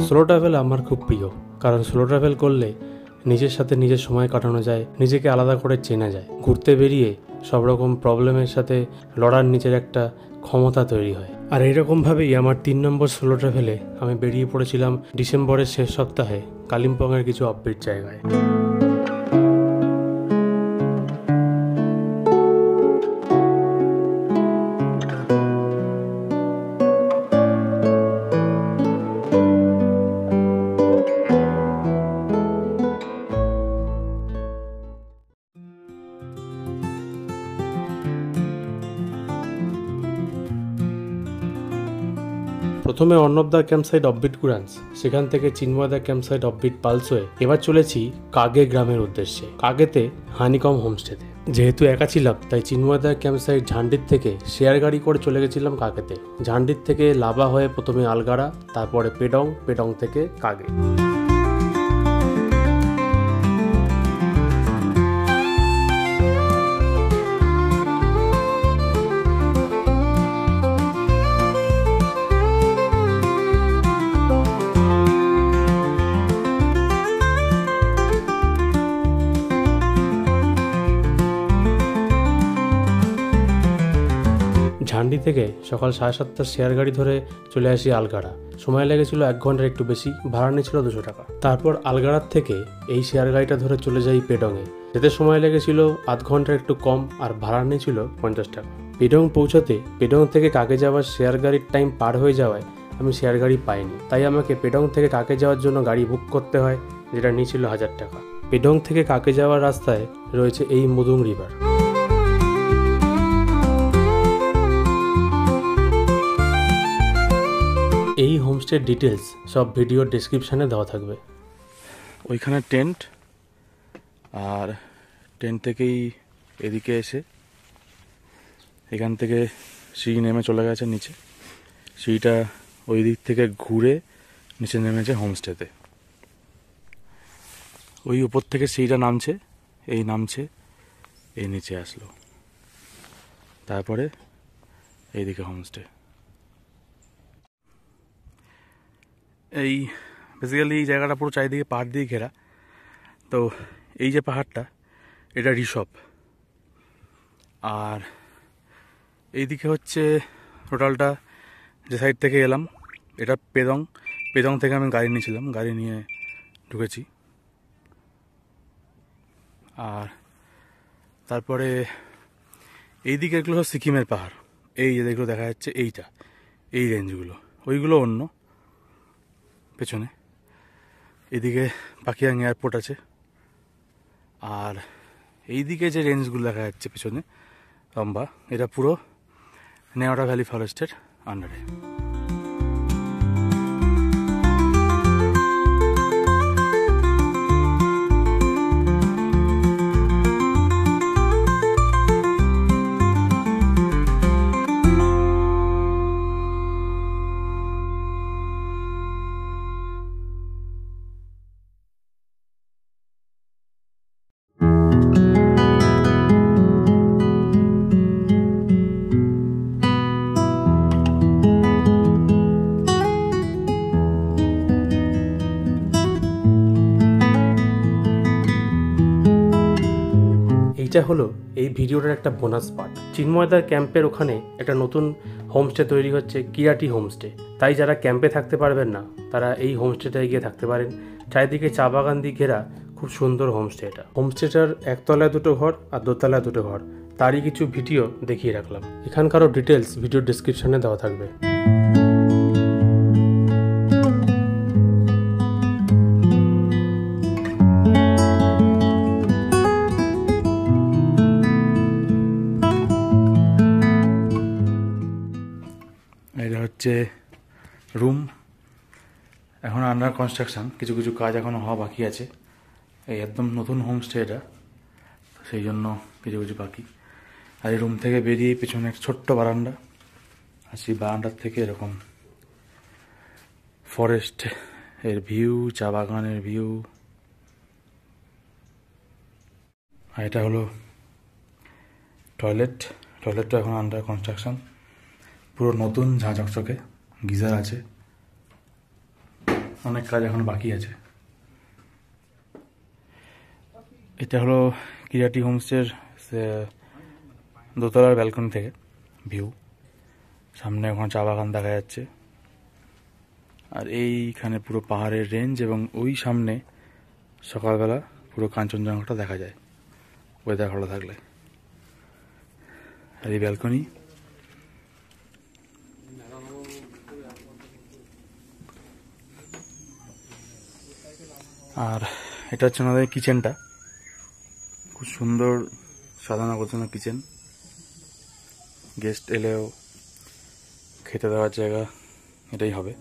Solo travel আমার খুব প্রিয়, কারণ সোলো ট্রাভেল করলে নিজের সাথে নিজের সময় কাটানো যায়, নিজেকে আলাদা করে চেনা যায়। ঘুরতে বেরিয়ে সব রকম প্রবলেমের সাথে লড়ার নিজের একটা ক্ষমতা তৈরি হয়। আর এইরকমভাবেই আমার 3 নম্বর সোলো ট্রাভেলে আমি বেরিয়ে পড়েছিলাম ডিসেম্বরের শেষ সপ্তাহে কালিম্পংয়ের কিছু অফবিট জায়গায়। প্রথমে অর্ণবদার ক্যাম্পসাইট অফবিট কুরান্স, সেখান থেকে চিন্ময়দার ক্যাম্পসাইট অফবিট পালসোয়ে এবার চলেছি কাগে গ্রামের উদ্দেশ্যে, কাগেতে হানিকম হোমস্টেতে। যেহেতু একা ছিলাম তাই চিন্ময়দার ক্যাম্পসাইট ঝান্ডির থেকে শেয়ার গাড়ি করে চলে গেছিলাম কাগেতে। ঝান্ডির থেকে লাভা হয়ে প্রথমে আলগাড়া, তারপরে পেডং, পেডং থেকে কাগে। ঝান্ডি থেকে সকাল 7:30টার শেয়ার গাড়ি ধরে চলে আসি আলগাড়া। সময় লেগেছিল 1 ঘন্টার একটু বেশি, ভাড়া নিয়েছিল 200 টাকা। তারপর আলগাড়ার থেকে এই শেয়ার গাড়িটা ধরে চলে যাই পেডংয়ে, যেতে সময় লেগেছিল 0.5 ঘন্টার একটু কম, আর ভাড়া নিয়েছিল 50 টাকা। পেডং পৌঁছাতে পেডং থেকে কাকে যাওয়ার শেয়ার গাড়ির টাইম পার হয়ে যাওয়ায় আমি শেয়ার গাড়ি পাইনি, তাই আমাকে পেডং থেকে কাকে যাওয়ার জন্য গাড়ি বুক করতে হয়, যেটা নিয়েছিল 1000 টাকা। পেডং থেকে কাকে যাওয়ার রাস্তায় রয়েছে এই মুদুং রিভার। এই হোমস্টের ডিটেলস সব ভিডিওর ডেসক্রিপশানে দেওয়া থাকবে। ওইখানে টেন্ট, আর টেন্ট থেকেই এদিকে এসে এখান থেকে সিঁড়ি নেমে চলে গেছে নিচে। সিঁড়িটা ওই দিক থেকে ঘুরে নিচে নেমেছে হোমস্টেতে। ওই উপর থেকে সিঁড়িটা নামছে, এই নিচে আসলো, তারপরে এইদিকে হোমস্টে। এই বেসিক্যালি এই জায়গাটা পুরো চারিদিকে পাহাড় দিয়ে ঘেরা। তো এই যে পাহাড়টা, এটা ঋষভ, আর এইদিকে হচ্ছে টোটালটা যে সাইড থেকে এলাম এটা পেদং। পেদং থেকে আমি গাড়ি নিয়েছিলাম, গাড়ি নিয়ে ঢুকেছি। আর তারপরে এইদিকে এগুলো সব সিকিমের পাহাড়। এই যে যেগুলো দেখা যাচ্ছে এই রেঞ্জগুলো, ওইগুলো অন্য পেছনে। এদিকে পাকিয়াং এয়ারপোর্ট আছে, আর এইদিকে যে রেঞ্জগুলো দেখা যাচ্ছে পেছনে লম্বা, এটা পুরো নেওয়াটা ভ্যালি ফরেস্টের আন্ডারে। এটা হলো এই ভিডিওটার একটা বোনাস পার্ট। চিন্ময়দার ক্যাম্পের ওখানে একটা নতুন হোমস্টে তৈরি হচ্ছে, কিরাটি হোমস্টে। তাই যারা ক্যাম্পে থাকতে পারবেন না তারা এই হোমস্টেটায় গিয়ে থাকতে পারেন। চারিদিকে চা বাগান দিয়ে ঘেরা খুব সুন্দর হোমস্টে এটা। হোমস্টেটার 1 তলায় 2টো ঘর আর 2 তলায় 2টো ঘর, তারই কিছু ভিডিও দেখিয়ে রাখলাম। এখানকারও ডিটেলস ভিডিওর ডেসক্রিপশনে দেওয়া থাকবে। এটা হচ্ছে রুম, এখন আন্ডার কনস্ট্রাকশন, কিছু কিছু কাজ এখনও হওয়া বাকি আছে। এই একদম নতুন হোমস্টে এটা, সেই জন্য কিছু কিছু বাকি। আর এই রুম থেকে বেরিয়ে পেছনে একটা ছোট্ট বারান্দা, আর সেই বারান্দার থেকে এরকম ফরেস্ট এর ভিউ, চা বাগানের ভিউ। আর এটা হলো টয়লেটটা এখন আন্ডার কনস্ট্রাকশন, পুরো নতুন ঝাঁ চকচকে, গিজার আছে। অনেক কাজ এখন বাকি আছে। এটা হলো কিরাটি হোমস্টের দোতলার ব্যালকনি থেকে ভিউ। সামনে এখন চা বাগান দেখা যাচ্ছে, আর এইখানে পুরো পাহাড়ের রেঞ্জ, এবং ওই সামনে সকালবেলা পুরো কাঞ্চনজঙ্ঘাটা দেখা যায় ওয়েদার ভালো থাকলে। আর এই ব্যালকনি, আর এটা হচ্ছে আমাদের কিচেনটা। খুব সুন্দর সাজানো গোছানো কিচেন, গেস্ট এলেও খেতে দেওয়ার জায়গা এটাই হবে।